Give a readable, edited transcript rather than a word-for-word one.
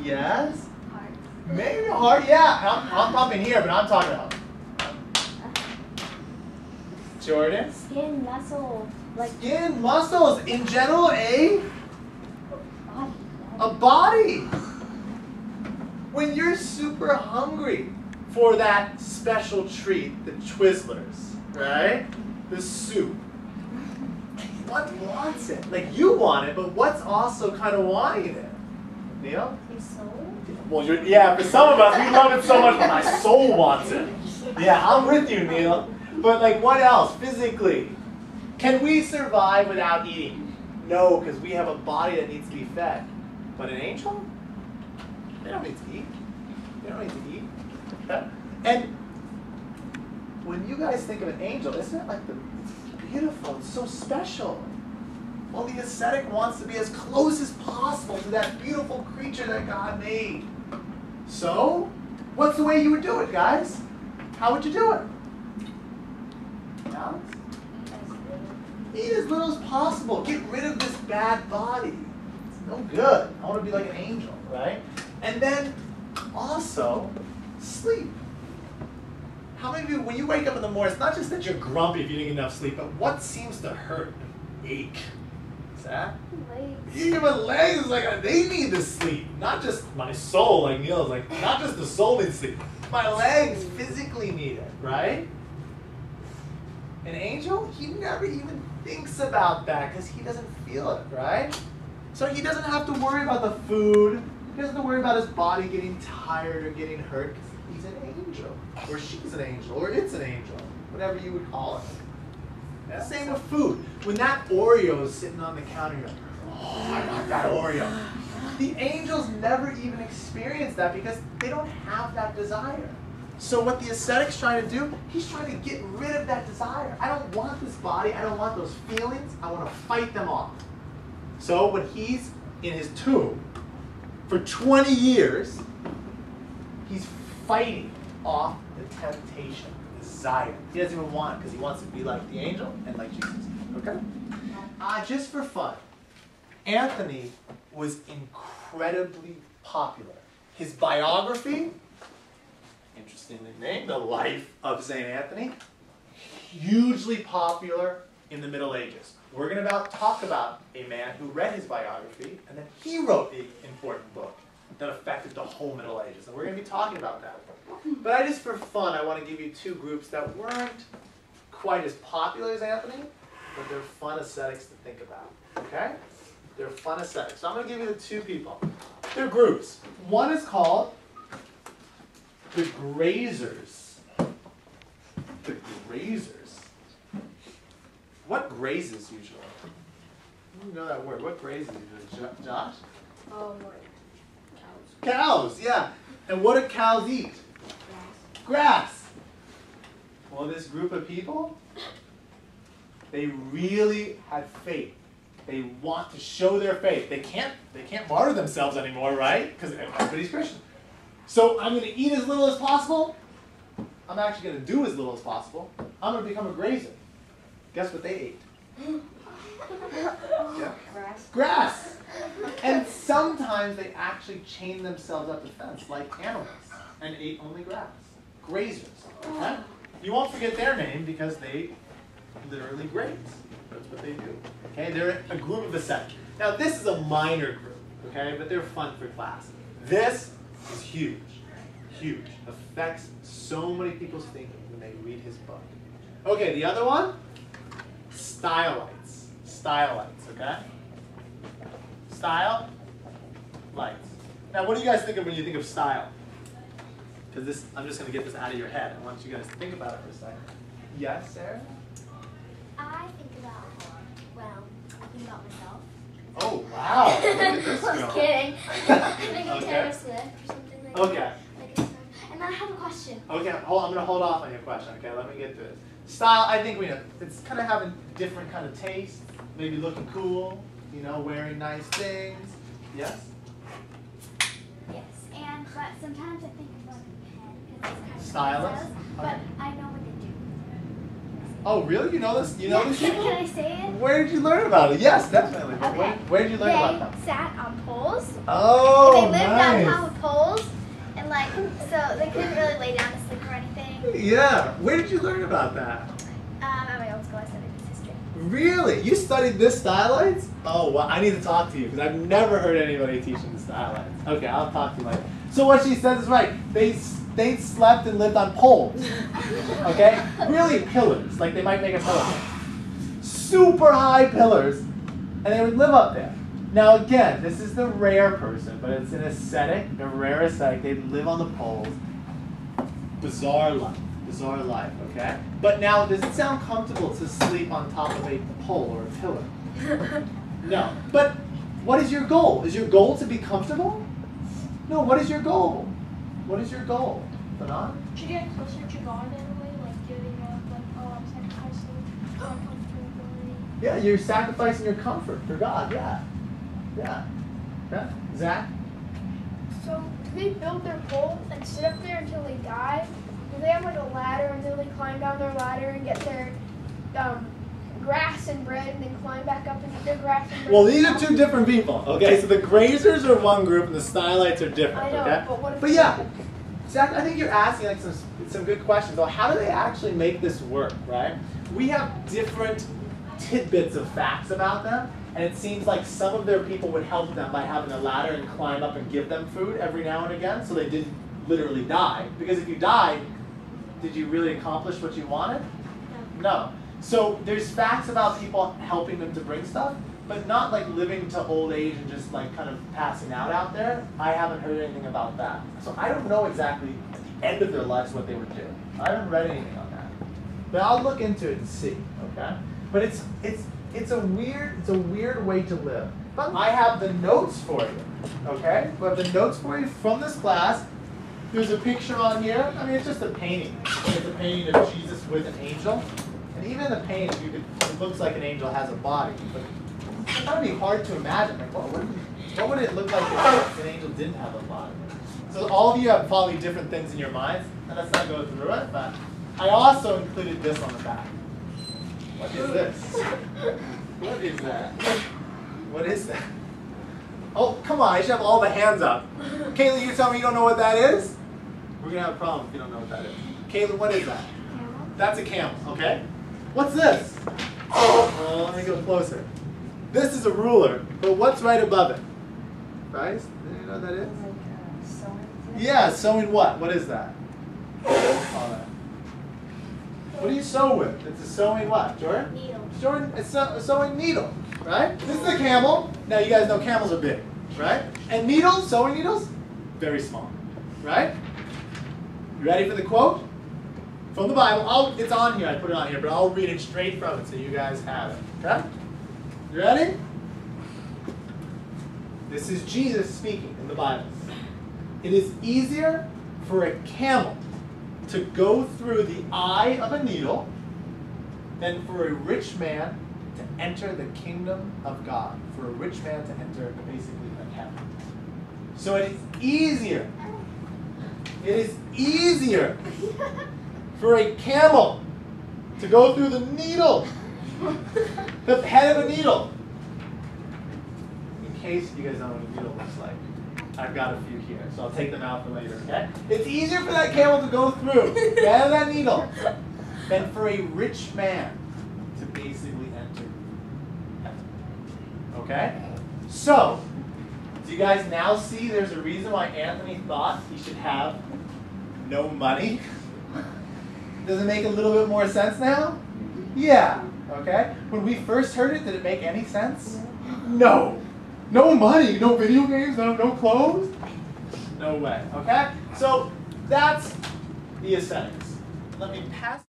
Yes? Heart. Maybe a heart, yeah. I'm pumping here, but I'm talking about. Jordan? Skin, muscle, like Skin, muscles, in general, body. a body. When you're super hungry for that special treat, the Twizzlers, right? The soup. What wants it? Like you want it, but what's also kind of wanting it? Neil? Your soul? Well, yeah, for some of us, we love it so much, but my soul wants it. Yeah, I'm with you, Neil. But like what else, physically? Can we survive without eating? No, because we have a body that needs to be fed. But an angel? They don't need to eat. They don't need to eat. Okay? And when you guys think of an angel, isn't it like it's beautiful, it's so special. Well, the ascetic wants to be as close as possible to that beautiful creature that God made. So, what's the way you would do it, guys? How would you do it? Alex? Eat as little as possible. Get rid of this bad body. It's no good. I want to be like an angel, right? And then also sleep. How many of you, when you wake up in the morning, it's not just that you're grumpy if you didn't get enough sleep, but what seems to hurt and ache? Is that? Legs. Even my legs, like they need to sleep. Not just my soul, like Neil's like, not just the soul needs sleep. My legs physically need it, right? An angel, he never even thinks about that because he doesn't feel it, right? So he doesn't have to worry about the food. He doesn't have to worry about his body getting tired or getting hurt because he's an angel. Or she's an angel, or it's an angel. Whatever you would call it. And same with food. When that Oreo is sitting on the counter, you're like, oh, I want that Oreo. The angels never even experience that because they don't have that desire. So what the ascetic's trying to do, he's trying to get rid of that desire. I don't want this body. I don't want those feelings. I want to fight them off. So when he's in his tomb for 20 years, he's fighting off the temptation, the desire. He doesn't even want it because he wants to be like the angel and like Jesus. Okay? Just for fun, Anthony was incredibly popular. His biography, interestingly named, The Life of St. Anthony, hugely popular in the Middle Ages. We're going to talk about a man who read his biography, and then he wrote an important book that affected the whole Middle Ages. And we're going to be talking about that. But just for fun, I want to give you two groups that weren't quite as popular as Anthony, but they're fun ascetics to think about. Okay? They're fun ascetics. So I'm going to give you the two people. They're groups. One is called the Grazers. The Grazers. What grazes usually? You know that word. What grazes usually? Josh? Like cows. Cows, yeah. And what do cows eat? Grass. Well, this group of people, they really had faith. They want to show their faith. They can't martyr themselves anymore, right? Because everybody's Christian. So I'm going to eat as little as possible. I'm actually going to do as little as possible. I'm going to become a grazer. Guess what they ate? Yeah. Grass. And sometimes they actually chained themselves up the fence like animals and ate only grass. Grazers. Okay? You won't forget their name because they literally graze. That's what they do. Okay? They're a group of ascetics. Now this is a minor group, okay? But they're fun for class. This is huge. Huge. Affects so many people's thinking when they read his book. Okay, the other one? Stylites. Stylites, okay? Style, lights. Now what do you guys think of when you think of style? Because this, I'm just going to get this out of your head. I want you guys to think about it for a second. Yes, Sarah? I think about, well, I think about myself. Oh, wow. Look at this girl. Just kidding. Like a Taylor Swift or something like that. Okay. Like a song. And I have a question. Okay, I'm going to hold off on your question. Okay, let me get to it. Style, I think we know. It's kind of having different kind of taste. Maybe looking cool, you know, wearing nice things. Yes? Yes, but sometimes I think about a pen because it's kind of Stylus? stylish, but I know what they do. Oh, really? You know this? You know this? Can I say it? Where did you learn about it? Yes, definitely. But Okay. where did you learn about that? They sat on poles. Oh, They lived nice. on top of poles, and like, so they couldn't really lay down to sleep or anything. Yeah. Where did you learn about that? At my old school, I studied history. Really? You studied this stylites? Oh, well, I need to talk to you because I've never heard anybody teaching the stylites. Okay, I'll talk to you later. So what she says is right. They slept and lived on poles. Okay? Really pillars, like they might make a pillow. Super high pillars, and they would live up there. Now again, this is the rare person, but it's an ascetic, a rare ascetic. They live on the poles. Bizarre life, okay? But now, does it sound comfortable to sleep on top of a pole or a pillar? No. But what is your goal? Is your goal to be comfortable? No, what is your goal? What is your goal? Fanon? To get closer to God in a way, like giving up, like, oh, I'm sacrificing my comfortability. Yeah, you're sacrificing your comfort for God, yeah. Yeah. Zach? So, do they build their pole and sit up there until they die? Do they have like a ladder until they climb down their ladder and get their grass and bread and then climb back up and get their grass and bread? Well, these are two different people, okay? So the grazers are one group and the stylites are different, I know, okay? but what if But yeah, Zach, I think you're asking like some good questions. Well, how do they actually make this work, right? We have different tidbits of facts about them, and it seems like some of their people would help them by having a ladder and climb up and give them food every now and again so they didn't literally die. Because if you died, did you really accomplish what you wanted? No. So there's facts about people helping them to bring stuff, but not like living to old age and just like kind of passing out there. I haven't heard anything about that. So I don't know exactly at the end of their lives what they would do. I haven't read anything on that. But I'll look into it and see, okay? But it's a weird way to live. But I have the notes for you, okay? I have the notes for you from this class. There's a picture on here. I mean, it's just a painting. It's a painting of Jesus with an angel. And even in the painting, it looks like an angel has a body. But it's kind of be hard to imagine. Like, what would it look like if an angel didn't have a body? So all of you have probably different things in your minds. And let's not go through it. But I also included this on the back. What is this? What is that? What is that? Oh, come on. I should have all the hands up. Kayla, you tell me you don't know what that is? We're going to have a problem if you don't know what that is. Kayla, what is that? Camel. That's a camel, okay? What's this? Oh, let me go closer. This is a ruler, but what's right above it? Guys, do you know what that is? Yeah, sewing what? What is that? What do you call that? What do you sew with? It's a sewing what, Jordan? Needle. Jordan, it's a sewing needle, right? This is a camel. Now you guys know camels are big, right? And needles, sewing needles, very small, right? You ready for the quote? From the Bible. It's on here. I put it on here, but I'll read it straight from it so you guys have it. Okay? You ready? This is Jesus speaking in the Bible. It is easier for a camel to go through the eye of a needle than for a rich man to enter the kingdom of God. For a rich man to enter basically heaven. So it is easier. It is easier for a camel to go through the needle, the head of a needle. In case you guys don't know what a needle looks like, I've got a few here, so I'll take them out for later, okay? It's easier for that camel to go through the head of that needle than for a rich man to basically enter heaven. Okay? So, do you guys now see there's a reason why Anthony thought he should have no money? Does it make a little bit more sense now? Yeah. Okay? When we first heard it, did it make any sense? No. No money, no video games, no clothes? No way. Okay? So that's the ascetics. Let me pass.